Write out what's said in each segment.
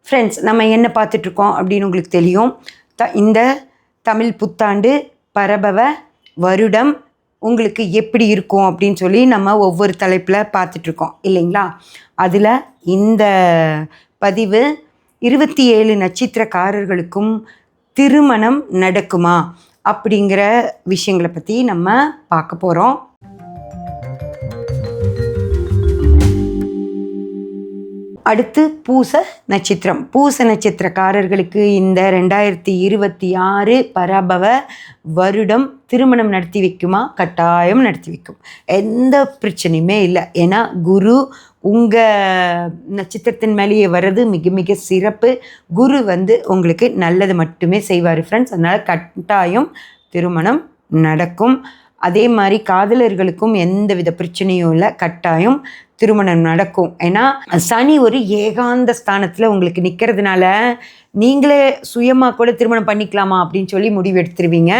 Friends, நம்ம என்ன பார்த்துட்ருக்கோம் அப்படின்னு உங்களுக்கு தெரியும். இந்த தமிழ் புத்தாண்டு பரபவ வருடம் உங்களுக்கு எப்படி இருக்கும் அப்படின்னு சொல்லி நம்ம ஒவ்வொரு தலைப்பில் பார்த்துட்ருக்கோம் இல்லைங்களா? அதில் இந்த பதிவு 27 நட்சத்திரக்காரர்களுக்கும் திருமணம் நடக்குமா அப்படிங்கிற விஷயங்களை பற்றி நம்ம பார்க்க போகிறோம். அடுத்து பூச நட்சத்திரம். பூச நட்சத்திரக்காரர்களுக்கு இந்த 2026 பராபவ வருடம் திருமணம் நடத்தி வைக்குமா? கட்டாயம் நடத்தி வைக்கும். எந்த பிரச்சனையுமே இல்லை. ஏன்னா குரு உங்கள் நட்சத்திரத்தின் மேலேயே வர்றது மிக மிக சிறப்பு. குரு உங்களுக்கு நல்லது மட்டுமே செய்வார் ஃப்ரெண்ட்ஸ். அதனால் கட்டாயம் திருமணம் நடக்கும். அதே மாதிரி காதலர்களுக்கும் எந்த வித பிரச்சனையும் இல்லை, கட்டாயம் திருமணம் நடக்கும். ஏன்னா சனி ஒரு ஏகாந்த ஸ்தானத்தில் உங்களுக்கு நிற்கிறதுனால நீங்களே சுயமாக கூட திருமணம் பண்ணிக்கலாமா அப்படின்னு சொல்லி முடிவு எடுத்துருவீங்க.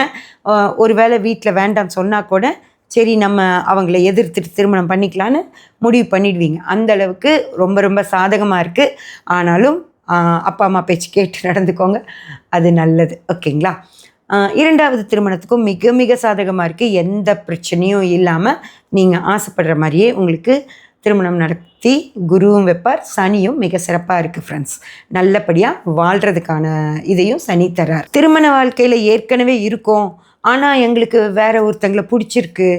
ஒருவேளை வீட்டில் வேண்டான்னு சொன்னால் கூட சரி நம்ம அவங்கள எதிர்த்துட்டு திருமணம் பண்ணிக்கலான்னு முடிவு பண்ணிடுவீங்க. அந்த அளவுக்கு ரொம்ப ரொம்ப சாதகமாக இருக்குது. ஆனாலும் அப்பா அம்மா பேச்சு கேட்டு நடந்துக்கோங்க, அது நல்லது. ஓகேங்களா? இரண்டாவது திருமணத்துக்கும் மிக மிக சாதகமாக இருக்குது. எந்த பிரச்சனையும் இல்லாமல் நீங்கள் ஆசைப்படுற மாதிரியே உங்களுக்கு திருமணம் நடத்தி குருவும் வைப்பார். சனியும் மிக சிறப்பாக இருக்குது ஃப்ரெண்ட்ஸ். நல்லபடியாக வாழ்கிறதுக்கான இதையும் சனி தர்றார். திருமண வாழ்க்கையில் ஏற்கனவே இருக்கும், ஆனால் எங்களுக்கு வேறு ஒருத்தங்களை பிடிச்சிருக்கு,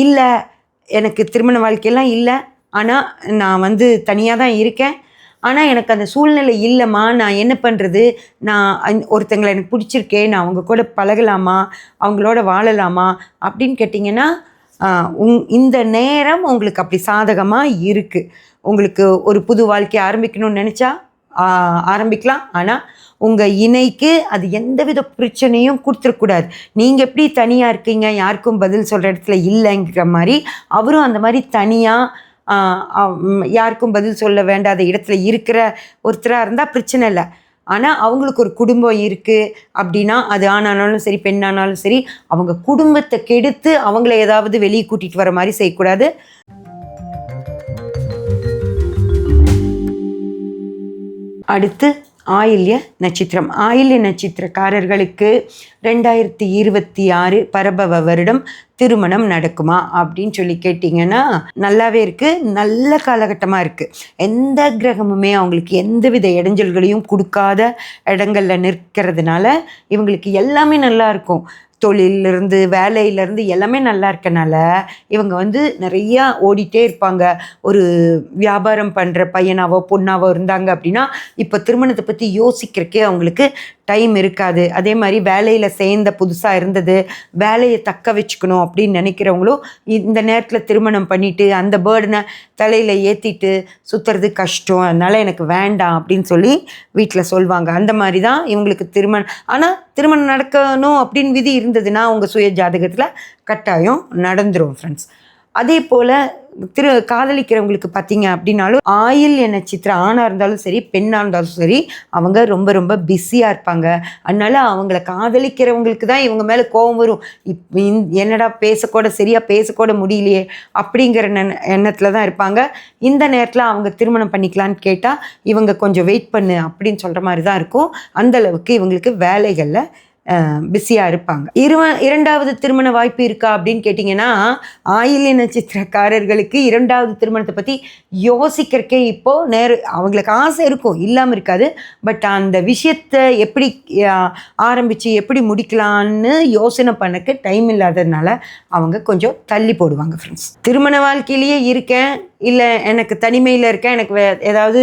இல்லை எனக்கு திருமண வாழ்க்கையெல்லாம் இல்லை, ஆனால் நான் தனியாக தான் இருக்கேன், ஆனால் எனக்கு அந்த சூழ்நிலை இல்லைம்மா, நான் என்ன பண்ணுறது, நான் ஒருத்தங்களை எனக்கு பிடிச்சிருக்கே, நான் அவங்க கூட பழகலாமா, அவங்களோட வாழலாமா அப்படின்னு கேட்டிங்கன்னா இந்த நேரம் உங்களுக்கு அப்படி சாதகமாக இருக்குது. உங்களுக்கு ஒரு புது வாழ்க்கையை ஆரம்பிக்கணும்னு நினச்சா ஆரம்பிக்கலாம். ஆனால் உங்கள் இணைக்கு அது எந்தவித பிரச்சனையும் கொடுத்துடக்கூடாது. நீங்கள் எப்படி தனியாக இருக்கீங்க, யாருக்கும் பதில் சொல்கிற இடத்துல இல்லைங்கிற மாதிரி அவரும் அந்த மாதிரி தனியாக யாருக்கும் பதில் சொல்ல வேண்டாத இடத்துல இருக்கிற ஒருத்தராக இருந்தால் பிரச்சனை இல்லை. ஆனால் அவங்களுக்கு ஒரு குடும்பம் இருக்குது அப்படின்னா அது ஆணானாலும் சரி பெண்ணானாலும் சரி அவங்க குடும்பத்தை கெடுத்து அவங்கள ஏதாவது வெளியே கூட்டிகிட்டு வர மாதிரி செய்யக்கூடாது. அடுத்து ஆயில்ய நட்சத்திரம். ஆயில்ய நட்சத்திரக்காரர்களுக்கு 2026 பரபவ வருடம் திருமணம் நடக்குமா அப்படின்னு சொல்லி கேட்டிங்கன்னா நல்லாவே இருக்குது. நல்ல காலகட்டமாக இருக்குது. எந்த கிரகமுமே அவங்களுக்கு எந்தவித இடைஞ்சல்களையும் கொடுக்காத இடங்களில் நிற்கிறதுனால இவங்களுக்கு எல்லாமே நல்லா இருக்கும். தொழிலிருந்து வேலையிலேருந்து எல்லாமே நல்லா இருக்கனால இவங்க நிறையா ஓடிட்டே இருப்பாங்க. ஒரு வியாபாரம் பண்ணுற பையனாவோ பொண்ணாவோ இருந்தாங்க அப்படின்னா இப்போ திருமணத்தை பற்றி யோசிக்கிறக்கே அவங்களுக்கு டைம் இருக்காது. அதே மாதிரி வேலையில் சேர்ந்த புதுசாக இருந்தது வேலையை தக்க வச்சுக்கணும் அப்படின்னு நினைக்கிறவங்களும் இந்த நேரத்தில் திருமணம் பண்ணிவிட்டு அந்த பேர்டனை தலையில் ஏற்றிட்டு சுற்றுறது கஷ்டம், அதனால் எனக்கு வேண்டாம் அப்படின்னு சொல்லி வீட்டில் சொல்லுவாங்க. அந்த மாதிரி தான் இவங்களுக்கு திருமணம். ஆனால் திருமணம் நடக்கணும் அப்படின்னு விதி இருந்ததுன்னா உங்கள் சுய ஜாதகத்தில் கட்டாயம் நடந்துடும் ஃப்ரெண்ட்ஸ். அதே போல் காதலிக்கிறவங்களுக்கு பார்த்தீங்க அப்படின்னாலும் ஆயில்ய நட்சத்திரம் ஆணாக இருந்தாலும் சரி பெண்ணாக இருந்தாலும் சரி அவங்க ரொம்ப ரொம்ப பிஸியாக இருப்பாங்க. அதனால் அவங்கள காதலிக்கிறவங்களுக்கு தான் இவங்க மேலே கோபம் வரும். என்னடா பேசக்கூட சரியாக பேசக்கூட முடியலையே அப்படிங்கிற எண்ணத்தில் தான் இருப்பாங்க. இந்த நேரத்தில் அவங்க திருமணம் பண்ணிக்கலான்னு கேட்டால் இவங்க கொஞ்சம் வெயிட் பண்ணு அப்படின்னு சொல்கிற மாதிரி தான் இருக்கும். அந்தளவுக்கு இவங்களுக்கு வேலைகளில் பிஸியாக இருப்பாங்க. இரண்டாவது திருமண வாய்ப்பு இருக்கா அப்படின்னு கேட்டிங்கன்னா ஆயில்ய நட்சத்திரக்காரர்களுக்கு இரண்டாவது திருமணத்தை பற்றி யோசிக்கிறக்கே இப்போது அவங்களுக்கு ஆசை இருக்கும், இல்லாமல் இருக்காது. பட் அந்த விஷயத்தை எப்படி ஆரம்பித்து எப்படி முடிக்கலான்னு யோசனை பண்ணக்கு டைம் இல்லாததுனால அவங்க கொஞ்சம் தள்ளி போடுவாங்க ஃப்ரெண்ட்ஸ். திருமண வாழ்க்கையிலேயே இருக்கேன், இல்லை எனக்கு தனிமையில் இருக்கேன், எனக்கு ஏதாவது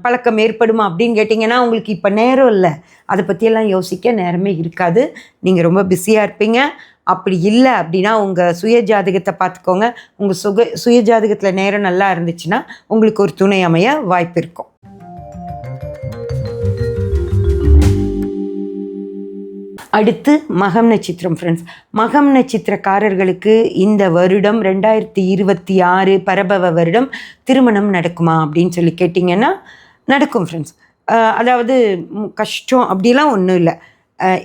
பழக்கம் ஏற்படுமா அப்படின்னு கேட்டிங்கன்னா உங்களுக்கு இப்போ நேரம் இல்லை, அதை பற்றியெல்லாம் யோசிக்க நேரமே இருக்காது. நீங்கள் ரொம்ப பிஸியாக இருப்பீங்க. அப்படி இல்லை அப்படின்னா உங்கள் சுய ஜாதகத்தை பார்த்துக்கோங்க. உங்கள் சுய ஜாதகத்தில் நேரம் நல்லா இருந்துச்சுன்னா உங்களுக்கு ஒரு துணை அமைய வாய்ப்பு இருக்கும். அடுத்து மகம் நட்சத்திரம் ஃப்ரெண்ட்ஸ். மகம் நட்சத்திரக்காரர்களுக்கு இந்த வருடம் 2026 பரபவ வருடம் திருமணம் நடக்குமா அப்படின்னு சொல்லி கேட்டிங்கன்னா நடக்கும் ஃப்ரெண்ட்ஸ். அதாவது கஷ்டம் அப்படிலாம் ஒன்றும் இல்லை.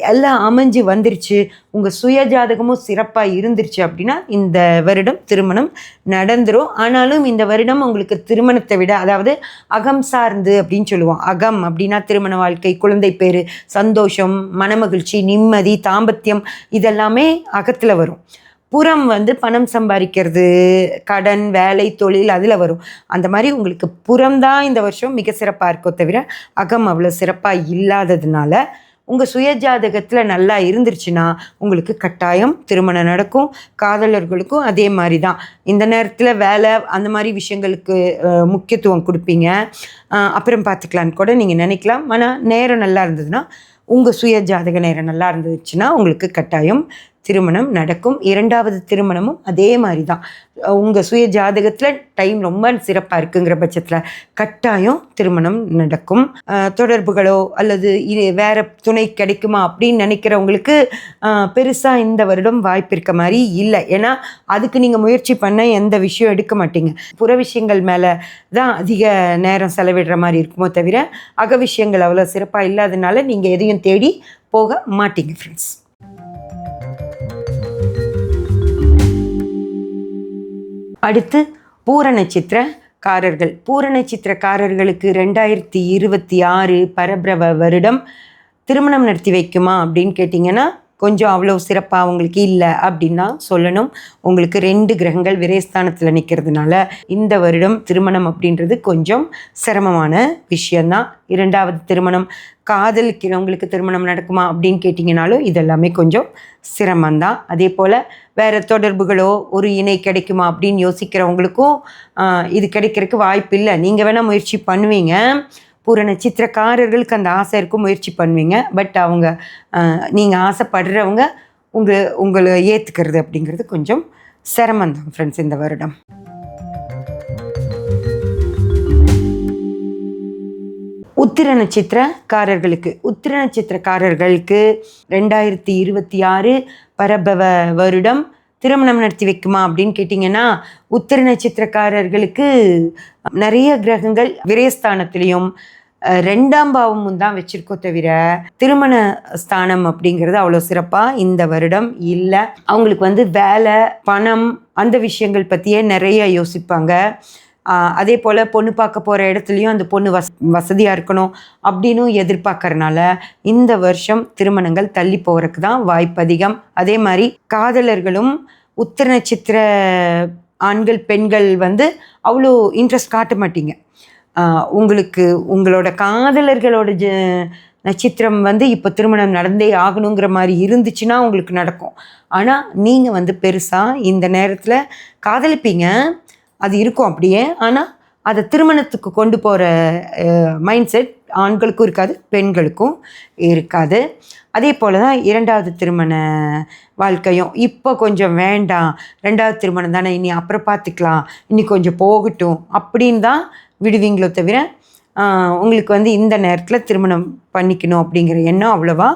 எல்லாம் அமைஞ்சு வந்துருச்சு, உங்கள் சுய ஜாதகமும் சிறப்பாக இருந்துருச்சு அப்படின்னா இந்த வருடம் திருமணம் நடந்துடும். ஆனாலும் இந்த வருடம் உங்களுக்கு திருமணத்தை விட, அதாவது அகம் சார்ந்து அப்படின்னு சொல்லுவோம். அகம் அப்படின்னா திருமண வாழ்க்கை, குழந்தை பேர், சந்தோஷம், மனமகிழ்ச்சி, நிம்மதி, தாம்பத்தியம், இதெல்லாமே அகத்தில் வரும். புறம் பணம் சம்பாதிக்கிறது, கடன், வேலை, தொழில், அதில் வரும். அந்த மாதிரி உங்களுக்கு புறம்தான் இந்த வருஷம் மிக சிறப்பாக இருக்கோ தவிர அகம் அவ்வளோ சிறப்பாக இல்லாததுனால உங்கள் சுயஜாதகத்தில் நல்லா இருந்துருச்சுன்னா உங்களுக்கு கட்டாயம் திருமணம் நடக்கும். காதலர்களுக்கும் அதே மாதிரி தான். இந்த நேரத்தில் வேலை அந்த மாதிரி விஷயங்களுக்கு முக்கியத்துவம் கொடுப்பீங்க. அப்புறம் பார்த்துக்கலான்னு கூட நீங்கள் நினைக்கலாம். ஆனால் நேரம் நல்லா இருந்ததுன்னா, உங்கள் சுயஜாதக நேரம் நல்லா இருந்துச்சுன்னா உங்களுக்கு கட்டாயம் திருமணம் நடக்கும். இரண்டாவது திருமணமும் அதே மாதிரி தான். உங்கள் சுய ஜாதகத்தில் டைம் ரொம்ப சிறப்பாக இருக்குங்கிற பட்சத்தில் கட்டாயம் திருமணம் நடக்கும். தொடர்புகளோ அல்லது வேறு துணை கிடைக்குமா அப்படின்னு நினைக்கிறவங்களுக்கு பெருசாக இந்த வருடம் வாய்ப்பு இருக்க மாதிரி இல்லை. ஏன்னா அதுக்கு நீங்கள் முயற்சி பண்ண எந்த விஷயம் எடுக்க மாட்டீங்க. புற விஷயங்கள் மேலே தான் அதிக நேரம் செலவிடுற மாதிரி இருக்குமோ தவிர அக விஷயங்கள் அவ்வளோ சிறப்பாக இல்லாததுனால நீங்கள் எதையும் தேடி போக மாட்டீங்க ஃப்ரெண்ட்ஸ். அடுத்து பூர நட்சத்திரக்காரர்கள். பூர நட்சத்திரக்காரர்களுக்கு 2026 பரபிரவ வருடம் திருமணம் நடத்தி வைக்குமா அப்படின்னு கேட்டிங்கன்னா கொஞ்சம் அவ்வளோ சிறப்பாக அவங்களுக்கு இல்லை அப்படின்னு தான் சொல்லணும். உங்களுக்கு 2 கிரகங்கள் விரயஸ்தானத்தில் நிற்கிறதுனால இந்த வருடம் திருமணம் அப்படின்றது கொஞ்சம் சிரமமான விஷயந்தான். இரண்டாவது திருமணம், காதலிக்கிறவங்களுக்கு திருமணம் நடக்குமா அப்படின்னு கேட்டிங்கனாலும் இதெல்லாமே கொஞ்சம் சிரமந்தான். அதே போல் வேறு தொடர்புகளோ ஒரு இணை கிடைக்குமா அப்படின்னு யோசிக்கிறவங்களுக்கும் இது கிடைக்கிறதுக்கு வாய்ப்பு இல்லை. நீங்கள் வேணால் முயற்சி பண்ணுவீங்க. பூர நட்சத்திரக்காரர்களுக்கு அந்த ஆசை இருக்கும், முயற்சி பண்ணுவீங்க. பட் அவங்க நீங்கள் ஆசைப்படுறவங்க உங்களை ஏற்றுக்கிறது அப்படிங்கிறது கொஞ்சம் சிரமந்தான் ஃப்ரெண்ட்ஸ் இந்த வருடம். உத்திர நட்சத்திரக்காரர்களுக்கு 2026 பரபவ வருடம் திருமணம் நடத்தி வைக்குமா அப்படின்னு கேட்டிங்கன்னா, உத்திர நட்சத்திரக்காரர்களுக்கு நிறைய கிரகங்கள் விரயஸ்தானத்திலையும் 2ஆம் பாவமும் தான் வச்சுருக்கோம் தவிர திருமண ஸ்தானம் அப்படிங்கிறது அவ்வளோ சிறப்பாக இந்த வருடம் இல்லை. அவங்களுக்கு வேலை, பணம், அந்த விஷயங்கள் பற்றியே நிறைய யோசிப்பாங்க. அதே போல் பொண்ணு பார்க்க போகிற இடத்துலையும் அந்த பொண்ணு வசதியாக இருக்கணும் அப்படின்னு எதிர்பார்க்கறனால இந்த வருஷம் திருமணங்கள் தள்ளி போகிறதுக்கு தான் வாய்ப்பு அதிகம். அதே மாதிரி காதலர்களும் உத்திர நட்சத்திர ஆண்கள், பெண்கள் அவ்வளோ இன்ட்ரெஸ்ட் காட்ட மாட்டீங்க. உங்களுக்கு உங்களோட காதலர்களோட நட்சத்திரம் இப்போ திருமணம் நடந்தே ஆகணுங்கிற மாதிரி இருந்துச்சுன்னா உங்களுக்கு நடக்கும். ஆனால் நீங்கள் பெருசாக இந்த நேரத்தில் காதலிப்பீங்க, அது இருக்கும் அப்படியே. ஆனால் அதை திருமணத்துக்கு கொண்டு போகிற மைண்ட் செட் ஆண்களுக்கும் இருக்காது, பெண்களுக்கும் இருக்காது. அதே போல் தான் இரண்டாவது திருமண வாழ்க்கையும் இப்போ கொஞ்சம் வேண்டாம், ரெண்டாவது திருமணம் தானே, இனி அப்புறம் பார்த்துக்கலாம், இனி கொஞ்சம் போகட்டும் அப்படின்னு தான் விடுவீங்களோ தவிர உங்களுக்கு இந்த நேரத்தில் திருமணம் பண்ணிக்கணும் அப்படிங்கிற எண்ணம் அவ்வளோவா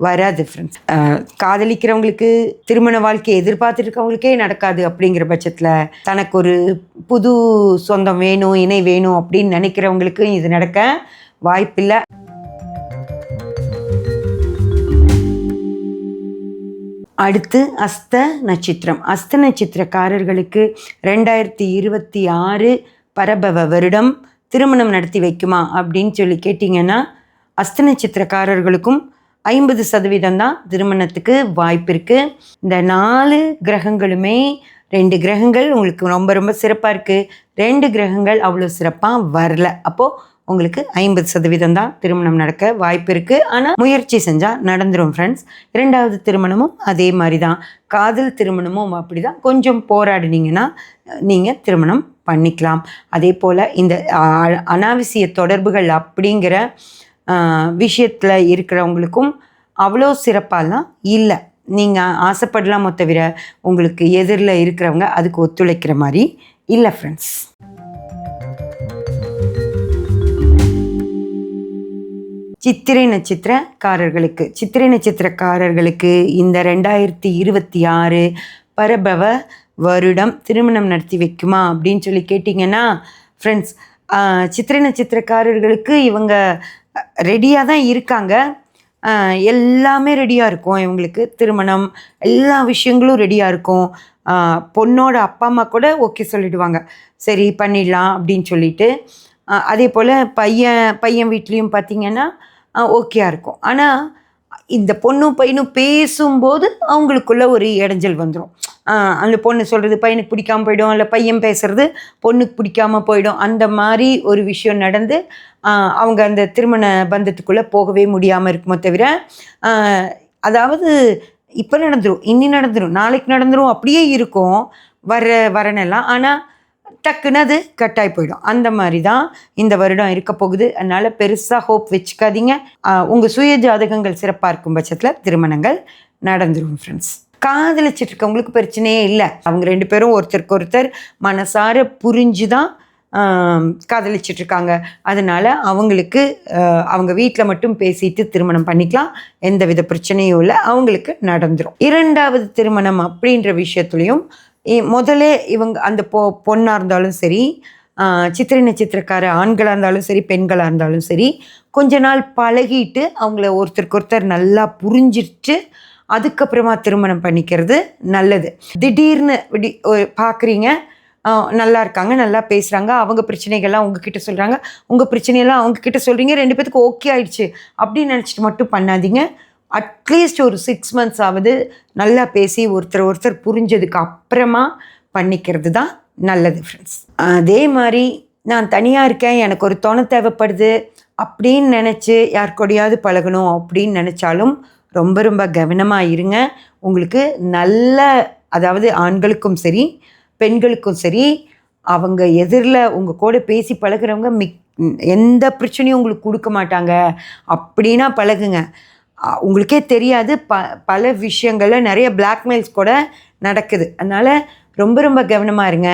வராது ஃப்ரெண்ட்ஸ். காதலிக்கிறவங்களுக்கு திருமண வாழ்க்கையை எதிர்பார்த்துட்டு இருக்கவங்களுக்கே நடக்காது. அப்படிங்கிற பட்சத்தில் தனக்கு ஒரு புது சொந்தம் வேணும், இணை வேணும் அப்படின்னு நினைக்கிறவங்களுக்கு இது நடக்க வாய்ப்பில்லை. அடுத்து அஸ்த நட்சத்திரம். அஸ்த நட்சத்திரக்காரர்களுக்கு 2026 பரபவ வருடம் திருமணம் நடத்தி வைக்குமா அப்படின்னு சொல்லி கேட்டிங்கன்னா, அஸ்த நட்சத்திரக்காரர்களுக்கும் 50% தான் திருமணத்துக்கு வாய்ப்பு இருக்குது. இந்த 4 கிரகங்களுமே 2 கிரகங்கள் உங்களுக்கு ரொம்ப ரொம்ப சிறப்பாக இருக்குது, 2 கிரகங்கள் அவ்வளோ சிறப்பாக வரல. அப்போது உங்களுக்கு 50% தான் திருமணம் நடக்க வாய்ப்பு இருக்குது. ஆனால் முயற்சி செஞ்சால் நடந்துடும் ஃப்ரெண்ட்ஸ். இரண்டாவது திருமணமும் அதே மாதிரி தான். காதல் திருமணமும் அப்படி தான். கொஞ்சம் போராடினீங்கன்னா நீங்கள் திருமணம் பண்ணிக்கலாம். அதே போல் இந்த அனாவசிய தொடர்புகள் அப்படிங்கிற விஷயத்தில் இருக்கிறவங்களுக்கும் அவ்வளோ சிறப்பாலாம் இல்லை. நீங்கள் ஆசைப்படலாமோ தவிர உங்களுக்கு எதிரில் இருக்கிறவங்க அதுக்கு ஒத்துழைக்கிற மாதிரி இல்லை ஃப்ரெண்ட்ஸ். சித்திரை நட்சத்திரக்காரர்களுக்கு இந்த 2026 பரபவ வருடம் திருமணம் நடத்தி வைக்குமா அப்படின்னு சொல்லி கேட்டிங்கன்னா ஃப்ரெண்ட்ஸ், சித்திரை நட்சத்திரக்காரர்களுக்கு இவங்க ரெடியாக தான் இருக்காங்க. எல்லாமே ரெடியாக இருக்கும் இவங்களுக்கு. திருமணம் எல்லா விஷயங்களும் ரெடியாக இருக்கும். பொண்ணோட அப்பா அம்மா கூட ஓகே சொல்லிடுவாங்க, சரி பண்ணிடலாம் அப்படின்னு சொல்லிட்டு. அதே போல் பையன் வீட்லேயும் பார்த்திங்கன்னா ஓகேயா இருக்கும். ஆனால் இந்த பொண்ணும் பையனும் பேசும்போது அவங்களுக்குள்ள ஒரு இடைஞ்சல் வந்துடும். அந்த பொண்ணு சொல்கிறது பையனுக்கு பிடிக்காமல் போயிடும், இல்லை பையன் பேசுகிறது பொண்ணுக்கு பிடிக்காமல் போயிடும். அந்த மாதிரி ஒரு விஷயம் நடந்து அவங்க அந்த திருமண பந்தத்துக்குள்ளே போகவே முடியாமல் இருக்குமோ தவிர, அதாவது இப்போ நடந்துடும், இன்னி நடந்துடும், நாளைக்கு நடந்துடும், அப்படியே இருக்கும் வரனெல்லாம். ஆனால் டக்குன்னு அது கட்டாய் போயிடும். அந்த மாதிரி தான் இந்த வருடம் இருக்க போகுது. அதனால் பெருசாக ஹோப் வச்சுக்காதீங்க. உங்கள் சுய ஜாதகங்கள் சிறப்பாக இருக்கும் பட்சத்தில் திருமணங்கள் நடந்துடும் ஃப்ரெண்ட்ஸ். காதலிச்சிட்டு இருக்கவங்களுக்கு பிரச்சனையே இல்லை. அவங்க 2 பேரும் ஒருத்தருக்கு ஒருத்தர் மனசார புரிஞ்சு தான் காதலிச்சிட்ருக்காங்க. அதனால் அவங்களுக்கு அவங்க வீட்டில் மட்டும் பேசிட்டு திருமணம் பண்ணிக்கலாம், எந்த வித பிரச்சனையும் இல்லை, அவங்களுக்கு நடந்துடும். 2வது திருமணம் அப்படின்ற விஷயத்துலையும் முதலே இவங்க அந்த பொண்ணாக இருந்தாலும் சரி, சித்திரை நட்சத்திரக்கார ஆண்களாக இருந்தாலும் சரி, பெண்களாக இருந்தாலும் சரி, கொஞ்ச நாள் பழகிட்டு அவங்கள ஒருத்தருக்கு ஒருத்தர் நல்லா புரிஞ்சிட்டு அதுக்கப்புறமா திருமணம் பண்ணிக்கிறது நல்லது. திடீர்னு பார்க்குறீங்க, நல்லா இருக்காங்க, நல்லா பேசுகிறாங்க, அவங்க பிரச்சனைகள்லாம் உங்ககிட்ட சொல்கிறாங்க, உங்கள் பிரச்சனையெல்லாம் அவங்கக்கிட்ட சொல்கிறீங்க, 2 பேத்துக்கு ஓகே ஆயிடுச்சு அப்படின்னு நினச்சிட்டு மட்டும் பண்ணாதீங்க. அட்லீஸ்ட் ஒரு 6 months ஆவது நல்லா பேசி ஒருத்தர் புரிஞ்சதுக்கு அப்புறமா பண்ணிக்கிறது தான் நல்லது ஃப்ரெண்ட்ஸ். அதே மாதிரி நான் தனியாக இருக்கேன், எனக்கு ஒரு துணை தேவைப்படுது அப்படின்னு நினச்சி யாருக்கூடையாவது பழகணும் அப்படின்னு நினச்சாலும் ரொம்ப ரொம்ப கவனமாக இருங்க. உங்களுக்கு நல்ல, அதாவது ஆண்களுக்கும் சரி பெண்களுக்கும் சரி, அவங்க எதிரில் உங்கள் கூட பேசி பழகிறவங்க எந்த பிரச்சனையும் உங்களுக்கு கொடுக்க மாட்டாங்க அப்படின்னா பழகுங்க. உங்களுக்கே தெரியாது, பல விஷயங்களில் நிறைய பிளாக்மெயில்ஸ் கூட நடக்குது. அதனால் ரொம்ப ரொம்ப கவனமாக இருங்க.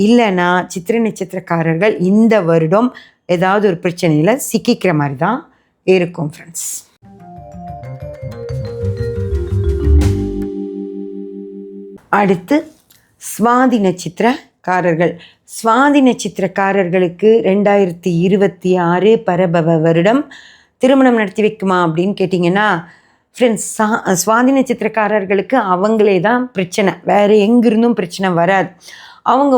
இல்லைன்னா சித்திரை நட்சத்திரக்காரர்கள் இந்த வருடம் ஏதாவது ஒரு பிரச்சனையில் சிக்கிக்கிற மாதிரி தான் இருக்கும் ஃப்ரெண்ட்ஸ். அடுத்து சுவாதி நட்சத்திரக்காரர்கள். சுவாதி நட்சத்திரக்காரர்களுக்கு 2026 பரபவ வருடம் திருமணம் நடத்தி வைக்குமா அப்படின்னு கேட்டிங்கன்னா ஃப்ரெண்ட்ஸ், சுவாதி நட்சத்திரக்காரர்களுக்கு அவங்களே தான் பிரச்சனை, வேறு எங்கிருந்தும் பிரச்சனை வராது. அவங்க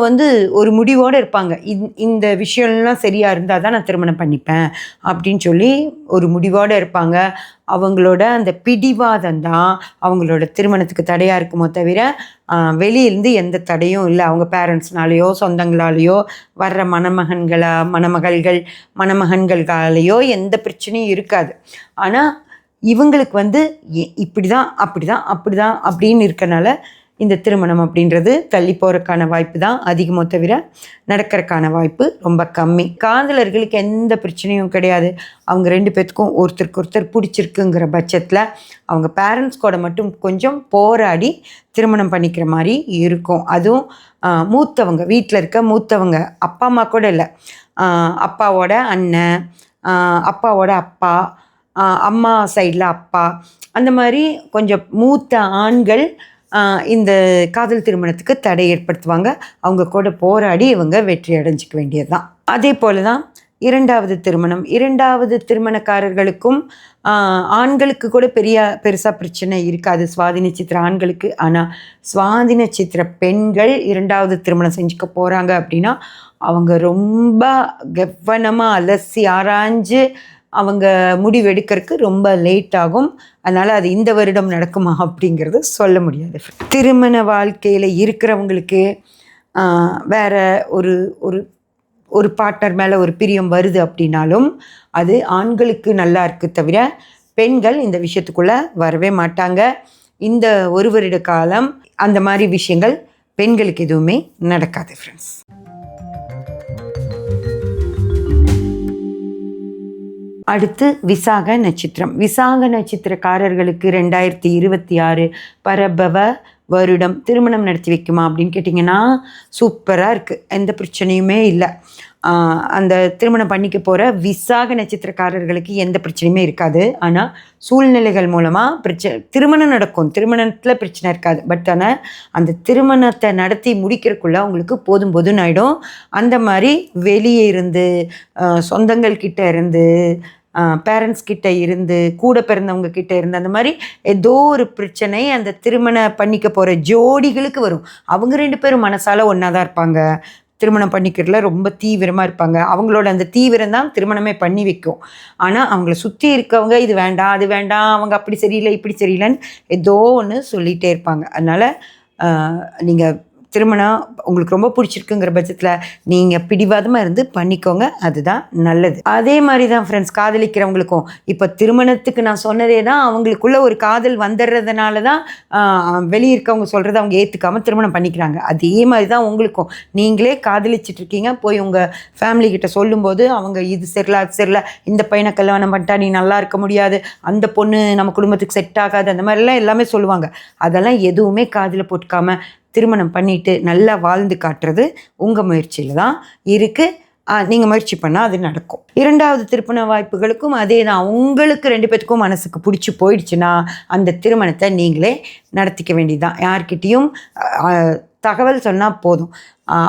ஒரு முடிவோடு இருப்பாங்க, இந்த விஷயம்லாம் சரியாக இருந்தால் தான் நான் திருமணம் பண்ணிப்பேன் அப்படின்னு சொல்லி ஒரு முடிவோடு இருப்பாங்க. அவங்களோட அந்த பிடிவாதம் தான் அவங்களோட திருமணத்துக்கு தடையாக இருக்குமோ தவிர வெளியிலேருந்து எந்த தடையும் இல்லை. அவங்க பேரண்ட்ஸ்னாலேயோ சொந்தங்களாலேயோ வர்ற மணமகள்களாலேயோ எந்த பிரச்சனையும் இருக்காது. ஆனால் இவங்களுக்கு இப்படி தான் அப்படின்னு இருக்கனால இந்த திருமணம் அப்படின்றது தள்ளி போகிறதுக்கான வாய்ப்பு தான் அதிகமோ தவிர நடக்கிறதுக்கான வாய்ப்பு ரொம்ப கம்மி. காதலர்களுக்கு எந்த பிரச்சனையும் கிடையாது. அவங்க 2 பேத்துக்கும் ஒருத்தருக்கு ஒருத்தர் பிடிச்சிருக்குங்கிற பட்சத்தில் அவங்க பேரண்ட்ஸ் கூட மட்டும் கொஞ்சம் போராடி திருமணம் பண்ணிக்கிற மாதிரி இருக்கும். அதுவும் மூத்தவங்க, வீட்டில் இருக்க மூத்தவங்க, அப்பா அம்மா கூட இல்லை, அப்பாவோட அண்ணன், அப்பாவோட அப்பா, அம்மா சைடில் அப்பா, அந்த மாதிரி கொஞ்சம் மூத்த ஆண்கள் இந்த காதல் திருமணத்துக்கு தடை ஏற்படுத்துவாங்க. அவங்க கூட போராடி இவங்க வெற்றி அடைஞ்சிக்க வேண்டியது தான். அதே போல் தான் 2வது திருமணம். 2வது திருமணக்காரர்களுக்கும் ஆண்களுக்கு கூட பெருசாக பிரச்சனை இருக்காது சுவாதி நட்சத்திர ஆண்களுக்கு. ஆனால் சுவாதி நட்சத்திர பெண்கள் 2வது திருமணம் செஞ்சுக்க போகிறாங்க அப்படின்னா அவங்க ரொம்ப கவனமாக அலசி ஆராய்ஞ்சு அவங்க முடிவெடுக்கிறதுக்கு ரொம்ப லேட் ஆகும். அதனால் அது இந்த வருடம் நடக்குமா அப்படிங்கிறது சொல்ல முடியாது. திருமண வாழ்க்கையில் இருக்கிறவங்களுக்கு வேறு ஒரு ஒரு ஒரு பார்ட்னர் மேலே ஒரு பிரியம் வருது அப்படின்னாலும் அது ஆண்களுக்கு நல்லா இருக்கு தவிர பெண்கள் இந்த விஷயத்துக்குள்ளே வரவே மாட்டாங்க. இந்த ஒரு வருட காலம் அந்த மாதிரி விஷயங்கள் பெண்களுக்கு எதுவுமே நடக்காது ஃப்ரெண்ட்ஸ். அடுத்து விசாக நட்சத்திரம். விசாக நட்சத்திரக்காரர்களுக்கு 2026 பரபவ வருடம் திருமணம் நடத்தி வைக்குமா அப்படின்னு கேட்டிங்கன்னா சூப்பராக இருக்குது, எந்த பிரச்சனையுமே இல்லை. அந்த திருமணம் பண்ணிக்க போகிற விசாக நட்சத்திரக்காரர்களுக்கு எந்த பிரச்சனையுமே இருக்காது. ஆனால் சூழ்நிலைகள் மூலமாக திருமணம் நடக்கும், திருமணத்தில் பிரச்சனை இருக்காது. பட் ஆனால் அந்த திருமணத்தை நடத்தி முடிக்கிறதுக்குள்ளே அவங்களுக்கு போதும்னு ஆகிடும். அந்த மாதிரி வெளியே இருந்து சொந்தங்கள் கிட்ட இருந்து பேரண்ட்ஸ் கிட்ட இருந்து, கூட பிறந்தவங்க கிட்ட இருந்து, அந்த மாதிரி ஏதோ ஒரு பிரச்சனை அந்த திருமணம் பண்ணிக்க போகிற ஜோடிகளுக்கு வரும். அவங்க 2 பேரும் மனசால ஒன்றா தான் இருப்பாங்க, திருமணம் பண்ணிக்கிறதுல ரொம்ப தீவிரமாக இருப்பாங்க. அவங்களோட அந்த தீவிரம் தான் திருமணமே பண்ணி வைக்கும். ஆனால் அவங்கள சுற்றி இருக்கவங்க இது வேண்டாம் அது வேண்டாம், அவங்க அப்படி சரியில்லை இப்படி சரியில்லைன்னு ஏதோ ஒன்று சொல்லிகிட்டே இருப்பாங்க. அதனால் நீங்கள் திருமணம் உங்களுக்கு ரொம்ப பிடிச்சிருக்குங்கிற பட்சத்தில் நீங்கள் பிடிவாதமாக இருந்து பண்ணிக்கோங்க, அதுதான் நல்லது. அதே மாதிரி தான் ஃப்ரெண்ட்ஸ், காதலிக்கிறவங்களுக்கும் இப்போ திருமணத்துக்கு நான் சொன்னதே தான், அவங்களுக்குள்ள ஒரு காதல் வந்துடுறதுனால தான் வெளியே இருக்கவங்க சொல்கிறத அவங்க ஏற்றுக்காமல் திருமணம் பண்ணிக்கிறாங்க. அதே மாதிரி தான் உங்களுக்கும், நீங்களே காதலிச்சிட்ருக்கீங்க, போய் உங்கள் ஃபேமிலிக்கிட்ட சொல்லும்போது அவங்க இது சரியில்லை அது சரியில்லை, இந்த பையனை கல்யாணம் பண்ணிட்டா நீ நல்லா இருக்க முடியாது, அந்த பொண்ணு நம்ம குடும்பத்துக்கு செட் ஆகாது, அந்த மாதிரிலாம் எல்லாமே சொல்லுவாங்க. அதெல்லாம் எதுவுமே காதில் போட்டுக்காமல் திருமணம் பண்ணிட்டு நல்லா வாழ்ந்து காட்டுறது உங்கள் முயற்சியில் தான் இருக்குது. நீங்கள் முயற்சி பண்ணால் அது நடக்கும். 2வது திருமண வாய்ப்புகளுக்கும் அதே தான். உங்களுக்கு 2 பேத்துக்கும் மனசுக்கு பிடிச்சி போயிடுச்சுன்னா அந்த திருமணத்தை நீங்களே நடத்திக்க வேண்டியதுதான். யார்கிட்டையும் தகவல் சொன்னால் போதும்.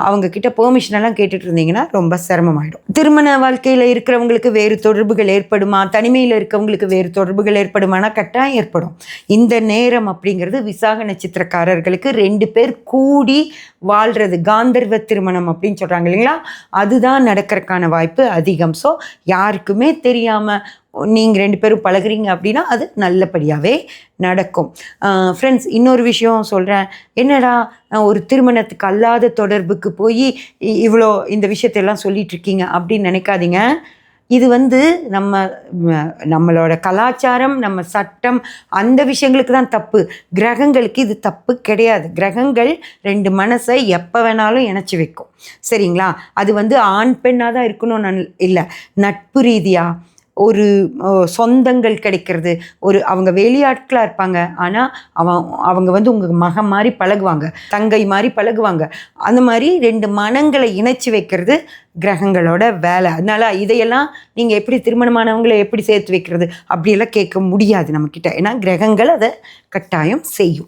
அவங்கக்கிட்ட பெர்மிஷனெல்லாம் கேட்டுட்டு இருந்தீங்கன்னா ரொம்ப சிரமமாயிடும். திருமண வாழ்க்கையில் இருக்கிறவங்களுக்கு வேறு தொடர்புகள் ஏற்படுமா, தனிமையில் இருக்கவங்களுக்கு வேறு தொடர்புகள் ஏற்படுமானா கட்டாயம் ஏற்படும். இந்த நேரம் அப்படிங்கிறது விசாக நட்சத்திரக்காரர்களுக்கு 2 பேர் கூடி வாழ்கிறது, காந்தர்வ திருமணம் அப்படின்னு சொல்கிறாங்க இல்லைங்களா, அதுதான் நடக்கிறதுக்கான வாய்ப்பு அதிகம். ஸோ யாருக்குமே தெரியாமல் நீங்கள் 2 பேரும் பழகுறீங்க அப்படின்னா அது நல்லபடியாகவே நடக்கும். ஃப்ரெண்ட்ஸ், இன்னொரு விஷயம் சொல்கிறேன். என்னடா ஒரு திருமணத்துக்கு அல்லாத தொடர்புக்கு போய் இவ்வளோ இந்த விஷயத்தையெல்லாம் சொல்லிகிட்ருக்கீங்க அப்படின்னு நினைக்காதீங்க. இது நம்மளோட கலாச்சாரம், நம்ம சட்டம், அந்த விஷயங்களுக்கு தான் தப்பு. கிரகங்களுக்கு இது தப்பு கிடையாது. கிரகங்கள் 2 மனசை எப்போ வேணாலும் இணைச்சி வைக்கும், சரிங்களா? அது ஆண் பெண்ணாக தான் இருக்கணும்னு இல்லை, நட்பு ரீதியாக ஒரு சொந்தங்கள் கிடைக்கிறது, அவங்க வெளியாட்களாக இருப்பாங்க, ஆனால் அவங்க உங்கள் மகன் மாதிரி பழகுவாங்க, தங்கை மாதிரி பழகுவாங்க. அந்த மாதிரி 2 மனங்களை இணைச்சி வைக்கிறது கிரகங்களோட வேலை. அதனால் இதையெல்லாம் நீங்கள் எப்படி திருமணமானவங்களை எப்படி சேர்த்து வைக்கிறது அப்படியெல்லாம் கேட்க முடியாது நம்மக்கிட்ட. ஏன்னா கிரகங்கள் அதை கட்டாயம் செய்யும்.